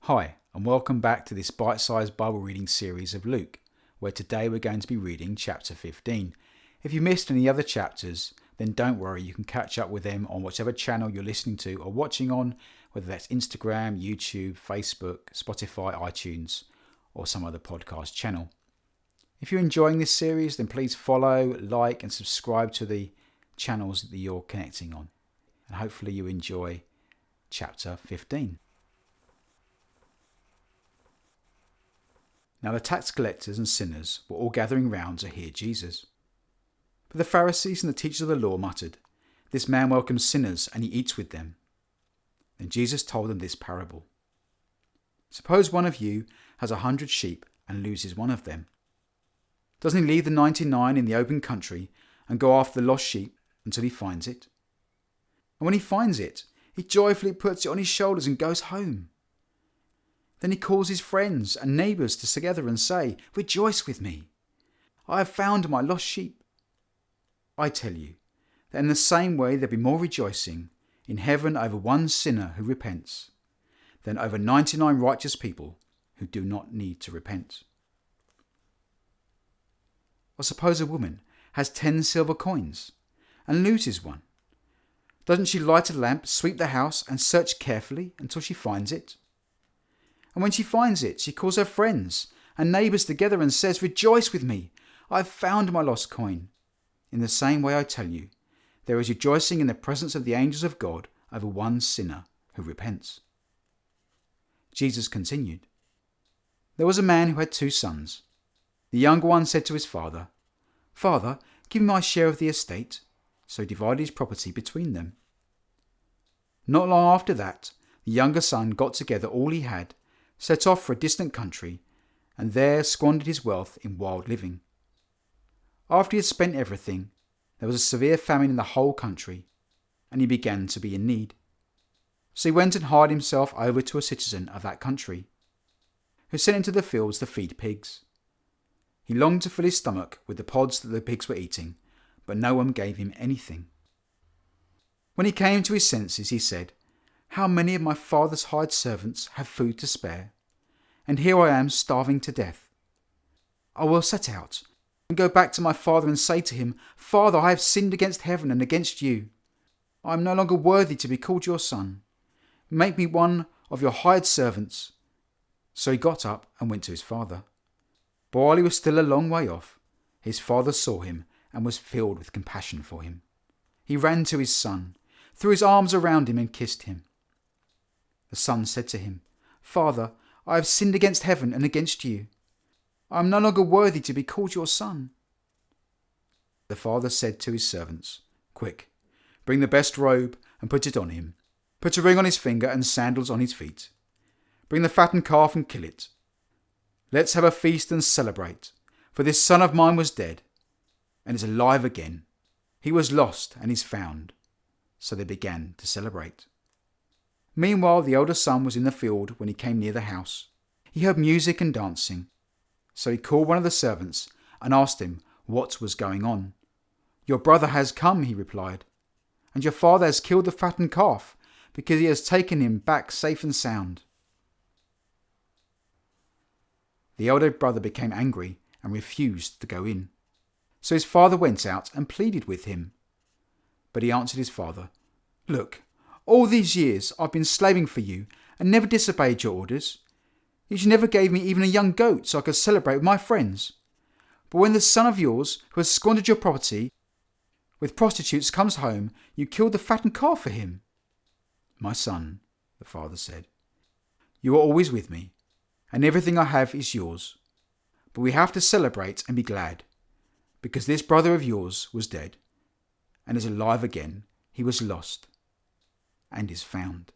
Hi, and welcome back to this bite-sized Bible reading series of Luke, where today we're going to be reading chapter 15. If you missed any other chapters, then don't worry, you can catch up with them on whichever channel you're listening to or watching on, whether that's Instagram, YouTube, Facebook, Spotify, iTunes, or some other podcast channel. If you're enjoying this series, then please follow, like, and subscribe to the channels that you're connecting on. And hopefully you enjoy chapter 15. Now the tax collectors and sinners were all gathering round to hear Jesus. But the Pharisees and the teachers of the law muttered, "This man welcomes sinners and he eats with them." Then Jesus told them this parable. Suppose one of you has 100 sheep and loses one of them. Doesn't he leave the 99 in the open country and go after the lost sheep until he finds it? And when he finds it, he joyfully puts it on his shoulders and goes home. Then he calls his friends and neighbours together and say, "Rejoice with me. I have found my lost sheep." I tell you that in the same way there'll be more rejoicing in heaven over one sinner who repents than over 99 righteous people who do not need to repent. Or suppose a woman has 10 silver coins and loses one. Doesn't she light a lamp, sweep the house and search carefully until she finds it? And when she finds it, she calls her friends and neighbours together and says, "Rejoice with me. I have found my lost coin." In the same way, I tell you, there is rejoicing in the presence of the angels of God over one sinner who repents. Jesus continued, "There was a man who had 2 sons. The younger one said to his father, 'Father, give me my share of the estate.' So he divided his property between them. Not long after that, the younger son got together all he had, set off for a distant country, and there squandered his wealth in wild living. After he had spent everything, there was a severe famine in the whole country, and he began to be in need. So he went and hired himself over to a citizen of that country, who sent him to the fields to feed pigs. He longed to fill his stomach with the pods that the pigs were eating, but no one gave him anything. When he came to his senses, he said, 'How many of my father's hired servants have food to spare? And here I am starving to death. I will set out and go back to my father and say to him, Father, I have sinned against heaven and against you. I am no longer worthy to be called your son. Make me one of your hired servants.' So he got up and went to his father. But while he was still a long way off, his father saw him and was filled with compassion for him. He ran to his son, threw his arms around him and kissed him. The son said to him, 'Father, I have sinned against heaven and against you. I am no longer worthy to be called your son.' The father said to his servants, 'Quick, bring the best robe and put it on him. Put a ring on his finger and sandals on his feet. Bring the fattened calf and kill it. Let's have a feast and celebrate, for this son of mine was dead and is alive again. He was lost and is found.' So they began to celebrate. Meanwhile, the elder son was in the field when he came near the house. He heard music and dancing. So he called one of the servants and asked him what was going on. 'Your brother has come,' he replied, 'and your father has killed the fattened calf because he has taken him back safe and sound.' The elder brother became angry and refused to go in. So his father went out and pleaded with him. But he answered his father, 'Look, all these years I've been slaving for you and never disobeyed your orders. Yet you never gave me even a young goat so I could celebrate with my friends. But when this son of yours, who has squandered your property with prostitutes, comes home, you killed the fattened calf for him.' 'My son,' the father said, 'you are always with me, and everything I have is yours. But we have to celebrate and be glad, because this brother of yours was dead and is alive again. He was lost and is found.'